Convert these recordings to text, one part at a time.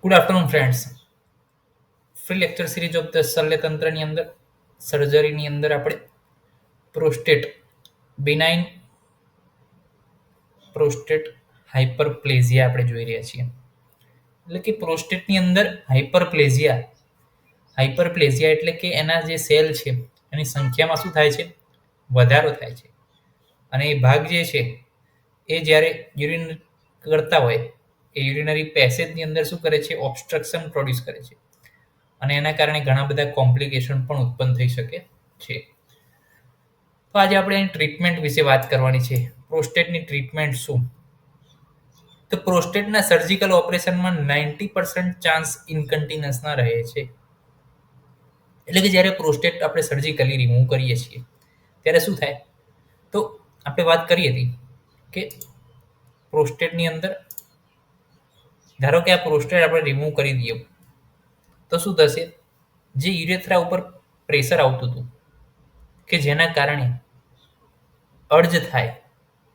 Good afternoon friends. Free lecture series of the શલ્યતંત્રની અંદર સર્જરીની અંદર આપણે પ્રોસ્ટેટ બિનાઇન પ્રોસ્ટેટ હાઇપરપ્લેઝિયા આપણે જોઈ રહ્યા છીએ. એટલે કે પ્રોસ્ટેટની અંદર હાઇપરપ્લેઝિયા એટલે કે એના જે સેલ છે એની સંખ્યામાં શું થાય છે, વધારો થાય છે. અને એ ભાગ જે છે એ જ્યારે યુરિન કરતા હોય એ યુરિનરી પેસેજની અંદર શું કરે છે, ઓબ્સ્ટ્રક્શન પ્રોડ્યુસ કરે છે. અને એના કારણે ઘણા બધા કોમ્પ્લિકેશન પણ ઉત્પન્ન થઈ શકે છે. તો આજે આપણે એની ટ્રીટમેન્ટ વિશે વાત કરવાની છે. પ્રોસ્ટેટની ટ્રીટમેન્ટ શું? તો પ્રોસ્ટેટના સર્જિકલ ઓપરેશનમાં 90% ચાન્સ ઇન્કન્ટિનન્સના રહે છે. એટલે કે જ્યારે પ્રોસ્ટેટ આપણે સર્જિકલી રિમૂવ કરીએ છીએ ત્યારે શું થાય, તો આપણે વાત કરી હતી કે પ્રોસ્ટેટની અંદર ધારો કે આ પ્રોસ્ટેટ આપણે રિમૂવ કરી દઈએ તો શું થશે, જે યુરેથ્રા ઉપર પ્રેશર આવતું હતું કે જેના કારણે અર્જ થાય,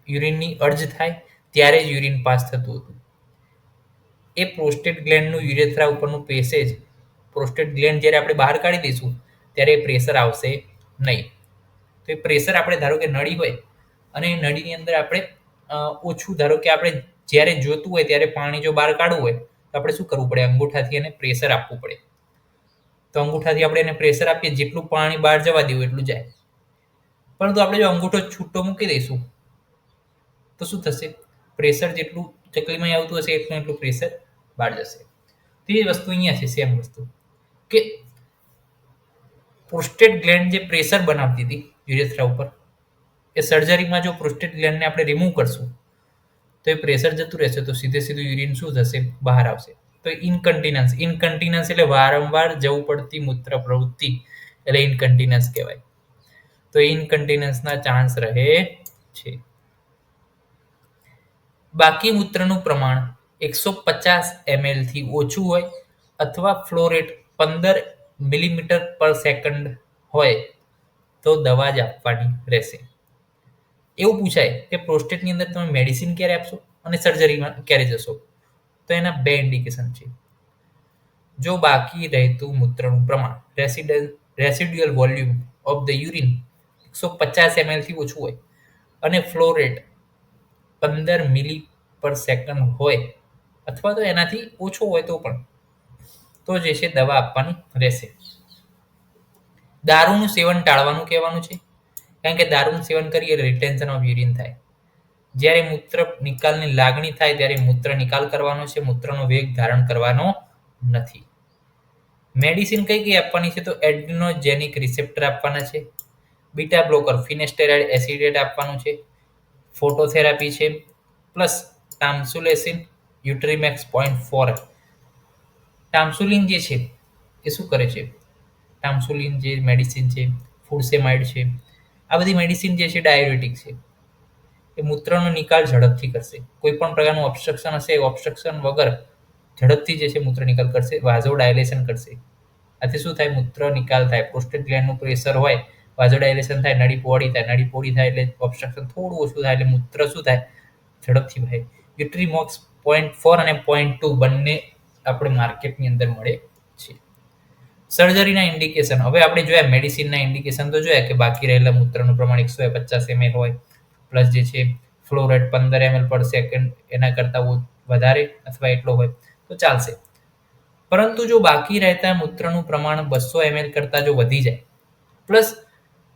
યુરિનની અર્જ થાય ત્યારે જ યુરિન પાસ થતું હતું, એ પ્રોસ્ટેટ ગ્લેન્ડનું યુરેથ્રા ઉપરનું પેસેજ, પ્રોસ્ટેટ ગ્લેન્ડ જ્યારે આપણે બહાર કાઢી દઈશું ત્યારે એ પ્રેશર આવશે નહીં. તો એ પ્રેશર આપણે ધારો કે નળી હોય અને એ નળીની અંદર આપણે ઓછું, ધારો કે આપણે જ્યારે જોતું હોય ત્યારે પાણી જો બહાર કાઢવું હોય તો આપણે શું કરવું પડે, અંગૂઠાથી એને પ્રેશર આપવું પડે. તો અંગૂઠાથી આપણે એને પ્રેશર આપીએ, જેટલું પાણી બહાર જવા દેવું એટલું જાય. પરંતુ આપણે જો અંગૂઠો છૂટો મૂકી દઈશું તો શું થશે, પ્રેશર જેટલું ચકલીમાં આવતું હશે એટલું પ્રેશર બહાર જશે. તો એ વસ્તુ અહીંયા છે, સેમ વસ્તુ કે પ્રોસ્ટેટ ગ્લેન્ડ જે પ્રેશર બનાવતી હતી યુરેથ્રા ઉપર, એ સર્જરીમાં જો પ્રોસ્ટેટ ગ્લેન્ડને આપણે રિમૂવ કરશું તો એ પ્રેશર જતું રહેશે, તો સીધું યુરિન શું થશે, બહાર આવશે. તો ઇન્કન્ટિનન્સ એટલે વારંવાર જવું પડતી મૂત્ર પ્રવૃત્તિ, એટલે ઇન્કન્ટિનન્સ કહેવાય. તો ઇન્કન્ટિનન્સના ચાન્સ રહે છે. બાકી મૂત્રનું પ્રમાણ 150 ml થી ઓછું હોય અથવા ફ્લો રેટ 15 મિલીમીટર પર સેકન્ડ હોય તો દવા જ આપવાની રહેશે. એવું પૂછાય કે પ્રોસ્ટેટની અંદર તમે મેડિસિન ક્યારે આપશો અને સર્જરીમાં ક્યારે જશો? તો એના બે ઇન્ડિકેશન છે. જો બાકી રહેતું મૂત્રનું પ્રમાણ, residual volume of the urine 150 ml થી ઓછું હોય અને ફ્લો રેટ 15 મિલી પર સેકન્ડ હોય અથવા તો એનાથી ઓછો હોય તો જે છે દવા આપવાની રહેશે. દારૂનું સેવન ટાળવાનું કહેવાનું છે, કારણ કે દારૂનું સેવન કરીએ રિટેન્શન ઓફ યુરિન થાય. જ્યારે મૂત્ર નિકાલની લાગણી થાય ત્યારે મૂત્ર નિકાલ કરવાનો છે, મૂત્રનો વેગ ધારણ કરવાનો નથી. મેડિસિન કઈ આપવાની છે? તો એડ્રિનોજેનિક રિસેપ્ટર આપવાના છે, બીટા બ્લોકર ફિનેસ્ટેરાઇડ એસિડેટ આપવાનું છે, ફોટોથેરાપી છે, પ્લસ ટામ્સુલેસિન યુટ્રીમેક્સ 0.4. ટામ્સુલિન જે છે એ શું કરે છે, ટામ્સુલિન જે મેડિસિન છે, ફુરસેમાઇડ છે, આ બધી મેડિસિન જે છે ડાયુરેટિક છે. એ મૂત્રનો નિકાલ ઝડપથી કરશે. કોઈ પણ પ્રકારનું ઓબ્સ્ટ્રક્શન હશે, ઓબ્સ્ટ્રક્શન વગર ઝડપથી જે છે મૂત્ર નિકાલ કરશે, વાઝોડાયલેશન કરશે. આથી શું થાય, મૂત્ર નિકાલ થાય. પ્રોસ્ટેટ ગ્લેન્ડનું પ્રેશર હોય, વાઝોડાયલેશન થાય, નળી પહોળી થાય એટલે ઓબ્સ્ટ્રક્શન થોડું ઓછું થાય એટલે મૂત્ર શું થાય, ઝડપથી વહે. યુટ્રીમોક્સ 0.4 અને 0.2 બંને આપણે માર્કેટની અંદર મળે છે. સર્જરીના ઇન્ડિકેશન હવે આપણે જોયા, મેડિસિનના ઇન્ડિકેશન તો જોયા કે બાકી રહેલા મૂત્રનું પ્રમાણ 150 ml હોય, પ્લસ જે છે ફ્લો રેટ 15 ml પર સેકન્ડ એના કરતાં વધારે અથવા એટલો હોય તો ચાલશે. પરંતુ જો બાકી રહેતા મૂત્રનું પ્રમાણ 200 ml કરતાં જો વધી જાય, પ્લસ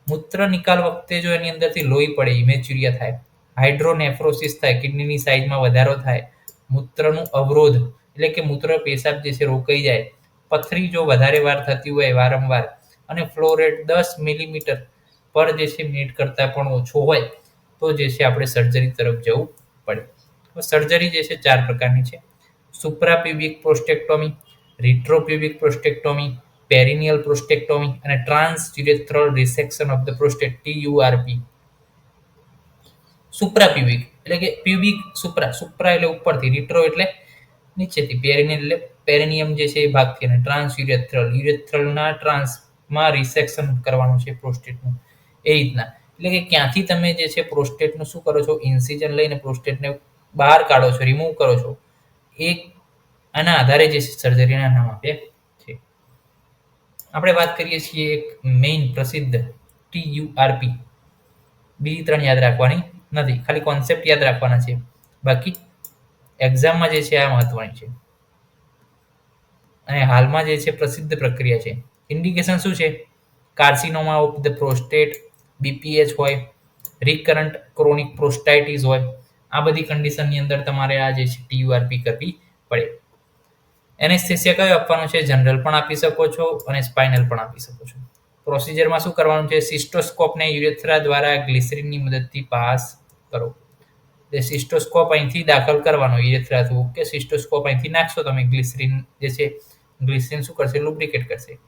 મૂત્ર નિકાલ વખતે જો એની અંદરથી લોહી પડે, ઇમેચ્યુરિયા થાય, હાઇડ્રોનેફ્રોસિસ થાય, કિડનીની સાઇઝમાં વધારો થાય, મૂત્રનું અવરોધ એટલે કે મૂત્ર પેશાબ જે છે રોકાઈ જાય, પથરી જો વધારે વાર થતી હોય વારંવાર, અને ફ્લો રેટ 10 મિલીમીટર પર જે છે મિનિટ કરતાં પણ ઓછો હોય તો જે છે આપણે સર્જરી તરફ જવું પડે. સર્જરી જે છે 4 પ્રકારની છે: સુપ્રાપ્યુબિક પ્રોસ્ટેક્ટોમી, રિટ્રોપ્યુબિક પ્રોસ્ટેક્ટોમી, પેરિનિયલ પ્રોસ્ટેક્ટોમી અને ટ્રાન્સયુરેથ્રલ રિસેક્શન ઓફ ધ પ્રોસ્ટેટ TURP. સુપ્રાપ્યુબિક એટલે કે પ્યુબિક સુપ્રા એટલે ઉપરથી, રિટ્રો એટલે નીચેથી, પેરિનિયલ એટલે પેરિનિયમ જે છે એ ભાગથી, અને યુરેથ્રલના ટ્રાન્સમાં રિસેક્શન કરવાનું છે પ્રોસ્ટેટનું. એ રીતના એટલે કે ક્યાંથી તમે જે છે પ્રોસ્ટેટનું શું કરો છો, ઇન્સિઝન લઈને પ્રોસ્ટેટને બહાર કાઢો છો, રિમૂવ કરો છો, એ આના આધારે જે સર્જરીના નામ આપ્યા છે. આપણે વાત કરીએ છીએ એક મેઇન પ્રસિદ્ધ TURP. બીજી 3 યાદ રાખવાની નથી, ખાલી કોન્સેપ્ટ યાદ રાખવાના છે. બાકી એક્ઝામમાં જે છે આ મહત્વની છે. અને હાલમાં જે છે પ્રસિદ્ધ પ્રક્રિયા છે. ઇન્ડિકેશન શું છે? Carcinoma of the prostate, BPH હોય, રિકરન્ટ ક્રોનિક પ્રોસ્ટાઇટિસ હોય. આ બધી કન્ડિશનની અંદર તમારે આ જે છે TURP કરવી પડે. એનેસ્થેસિયા કયો આપવાનો છે? જનરલ પણ આપી શકો છો અને સ્પાઇનલ પણ આપી શકો છો. પ્રોસિજરમાં શું કરવાનું છે? સિસ્ટોસ્કોપને યુરેથ્રા દ્વારા ગ્લિસરીનની મદદથી પાસ કરો. એટલે સિસ્ટોસ્કોપ અહીંથી દાખલ કરવાનો યુરેથ્રા થ્રુ. કે સિસ્ટોસ્કોપ અહીંથી નાખશો તમે, ગ્લિસરીન જે છે, ગ્લિસરીન શું કરશે? લુબ્રિકેટ કરશે.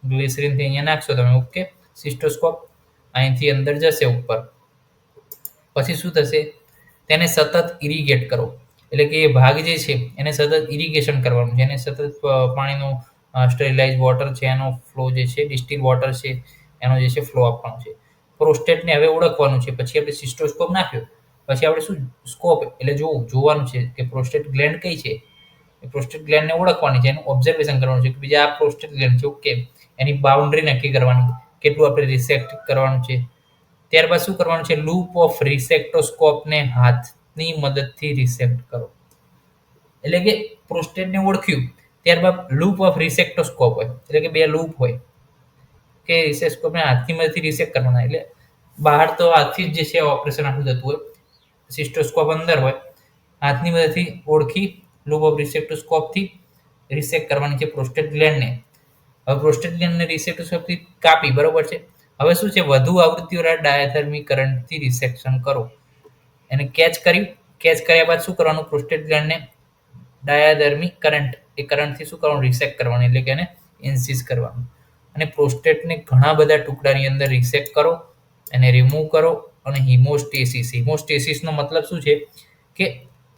ગ્લિસરીનથી અહીંયા નાખશો તમે, ઓકે. સિસ્ટોસ્કોપ અહીંથી અંદર જશે ઉપર. પછી શું થશે? તેને સતત ઇરિગેટ કરો. એટલે કે એ ભાગ જે છે એને સતત ઇરિગેશન કરવાનું છે. એને સતત પાણીનો સ્ટરીલાઇઝ વોટર છે એનો ફ્લો જે છે, ડિસ્ટિલ વોટર છે એનો જે છે ફ્લો આપવાનો છે. પ્રોસ્ટેટને હવે ઓળખવાનું છે. પછી આપણે સિસ્ટોસ્કોપ નાખ્યો, પછી આપણે શું સ્કોપ એટલે જોવાનું છે કે પ્રોસ્ટેટ ગ્લેન્ડ કઈ છે. એ પ્રોસ્ટેટ ગ્લેન્ડને ઓળખવાની છે, એનું ઓબ્ઝર્વેશન કરવાનું છે કે બીજા આ પ્રોસ્ટેટ ગ્લેન્ડ છે, ઓકે. એની બાઉન્ડ્રી નક્કી કરવાની, કેટલું આપણે રિસેક્ટ કરવાનું છે. ત્યારબાદ શું કરવાનું છે? લૂપ ઓફ રિસેક્ટોસ્કોપને હાથની મદદથી રિસેક્ટ કરો. એટલે કે પ્રોસ્ટેટને ઓળખ્યું, ત્યારબાદ લૂપ ઓફ રિસેક્ટોસ્કોપ હોય, એટલે કે 2 લૂપ હોય કે રિસેક્ટોસ્કોપને હાથની મદદથી રિસેક્ટ કરવાના. એટલે બહાર તો હાથથી જ જે છે ઓપરેશન આખું થતું હોય, સિસ્ટોસ્કોપ અંદર હોય. હાથની મદદથી ઓળખી લૂપ ઓફ રિસેક્ટોસ્કોપથી રિસેક્ટ કરવાની છે પ્રોસ્ટેટ ગ્લેન્ડને. હવે પ્રોસ્ટેટ ગ્લેન્ડને રિસેક્ટોસ્કોપથી કાપી, બરોબર છે. હવે શું છે? વધુ આવૃત્તિવાળા ડાયાથર્મિક કરંટથી રિસેક્શન કરો. એને કેચ કર્યા બાદ શું કરવાનું? પ્રોસ્ટેટ ગ્લેન્ડને ડાયાધર્મિક કરંટ, એ કરંટથી શું કરવાનું? રિસેક્ટ કરવાનું, એટલે કે એને ઇન્સીઝ કરવાનું. અને પ્રોસ્ટેટને ઘણા બધા ટુકડાની અંદર રિસેક્ટ કરો, એને રિમૂવ કરો. અને હિમોસ્ટેસિસનો મતલબ શું છે? કે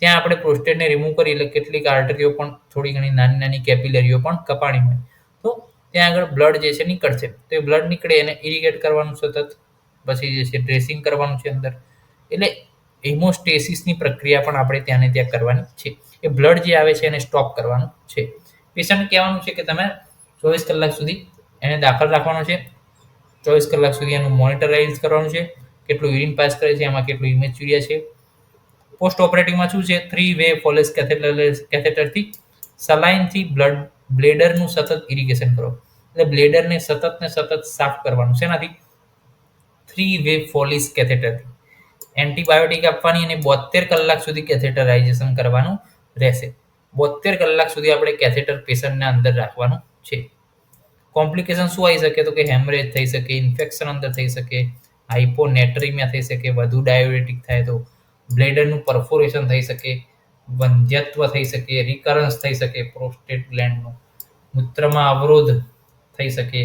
ત્યાં આપણે પ્રોસ્ટેટને રિમૂવ કરી એટલે કેટલીક આર્ટરીઓ પણ, થોડી ઘણી નાની નાની કેપિલરીઓ પણ કપાણી હોય, તો ત્યાં આગળ બ્લડ જે છે નીકળશે. તો એ બ્લડ નીકળે એને ઇરિગેટ કરવાનું સતત. પછી જે છે ડ્રેસિંગ કરવાનું છે અંદર. એટલે હિમોસ્ટેસિસની પ્રક્રિયા પણ આપણે ત્યાં ને ત્યાં કરવાની છે. એ બ્લડ જે આવે છે એને સ્ટોપ કરવાનું છે. પેશન્ટ કહેવાનું છે કે તમે 24 કલાક સુધી એને દાખલ રાખવાનો છે. 24 કલાક સુધી એનું મોનિટરાઇઝ કરવાનું છે, કેટલું યુરિન પાસ કરે છે, એમાં કેટલું ઇમેચ્યુરિયા છે. પોસ્ટ ઓપરેટિવમાં શું છે? 3-વે ફોલેસ કેથેટરથી સલાઇનથી બ્લેડરનું સતત ઇરિગેશન કરો. એટલે બ્લેડરને સતત સાફ કરવાનું. શેનાથી? 3-વે ફોલિસ કેથેટરથી. એન્ટીબાયોટિક આપવાની અને 72 કલાક સુધી કેથેટરાઇઝેશન કરવાનું રહેશે. 72 કલાક સુધી આપણે કેથેટર પેશન્ટને અંદર રાખવાનું છે. કોમ્પ્લિકેશન શું આવી શકે? તો કે હેમરેજ થઈ શકે, ઇન્ફેક્શન અંદર થઈ શકે, હાઇપોનેટ્રીમિયા થઈ શકે, વધુ ડાયુરેટિક થાય તો બ્લેડરનું પરફોરેશન થઈ શકે, વંધ્યત્વ થઈ શકે, રિકરન્સ થઈ શકે પ્રોસ્ટેટ ગ્લેન્ડનું, મૂત્રમાં અવરોધ થઈ શકે,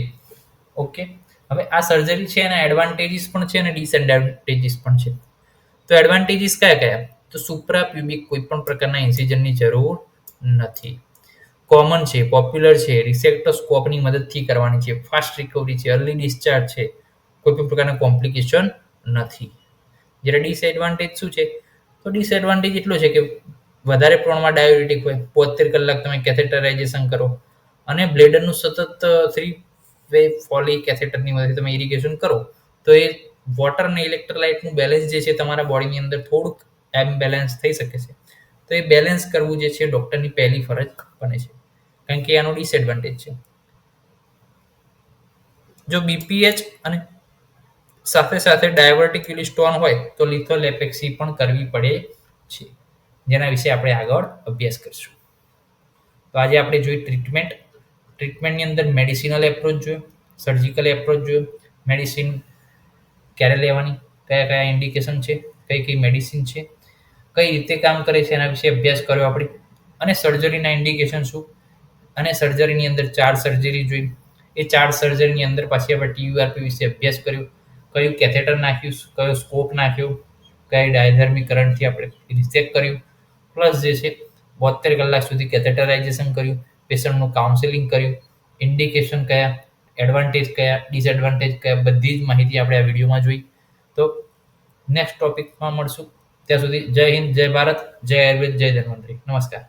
ઓકે. હવે આ સર્જરી છે એના એડવાન્ટેજીસ પણ છે અને ડિસએડવાન્ટેજીસ પણ છે. તો એડવાન્ટેજીસ કયા? તો સુપ્રાપ્યુબિક કોઈ પણ પ્રકારના ઇન્સિઝનની જરૂર નથી. કોમન છે, પોપ્યુલર છે, રિસેક્ટોસ્કોપની મદદથી કરવાની છે, ફાસ્ટ રિકવરી છે, અર્લી ડિસ્ચાર્જ છે, કોઈ પણ પ્રકારના કોમ્પ્લિકેશન નથી. જ્યારે ડિસએડવાન્ટેજ શું છે? તો ડિસએડવાન્ટેજ એટલો છે કે વધારે પ્રમાણમાં ડાયુરેટિક હોય, 72 કલાક તમે કેથેટરાઇઝેશન કરો અને બ્લેડરનું સતત 3-વે ફોલી કેથેટરની મદદથી તમે ઇરિગેશન કરો, તો એ વોટર અને ઇલેક્ટ્રોલાઇટનું બેલેન્સ જે છે તમારા બોડીની અંદર થોડુંક એમ્બેલેન્સ થઈ શકે છે. તો એ બેલેન્સ કરવું જે છે ડૉક્ટરની પહેલી ફરજ બને છે, કારણ કે આનો ડિસએડવાન્ટેજ છે. જો BPH અને સાથે સાથે ડાયવર્ટિક્યુલી સ્ટોન હોય તો લિથલ એપેક્સી પણ કરવી પડે છે, જેના વિશે આપણે આગળ અભ્યાસ કરીશું. તો આજે આપણે જોઈ ટ્રીટમેન્ટની અંદર મેડિસિનલ એપ્રોચ જોયો, સર્જિકલ એપ્રોચ જોયો. મેડિસિન ક્યારે લેવાની, કયા કયા ઇન્ડિકેશન છે, કઈ કઈ મેડિસિન છે, કઈ રીતે કામ કરે છે, એના વિશે અભ્યાસ કર્યો આપણે. અને સર્જરીના ઇન્ડિકેશન શું, અને સર્જરીની અંદર 4 સર્જરી જોઈ. એ 4 સર્જરીની અંદર પાછી આપણે TURP વિશે અભ્યાસ કર્યો. કયું કેથેટર નાખ્યું, કયો સ્કોપ નાખ્યો, કઈ ડાયધર્મિક કરંટથી આપણે રિસેક્ટ કર્યું, પ્લસ જે છે 72 કલાક સુધી કેથેટરાઇઝેશન કર્યું, પેશન્ટનું કાઉન્સેલિંગ કર્યું, ઇન્ડિકેશન કયા, એડવાન્ટેજ કયા, ડિસએડવાન્ટેજ કયા, બધી જ માહિતી આપણે આ વિડીયોમાં જોઈ. તો નેક્સ્ટ ટોપિકમાં મળશું. ત્યાં સુધી જય હિન્દ, જય ભારત, જય આયુર્વેદ, જય ધન્વંતરી. નમસ્કાર.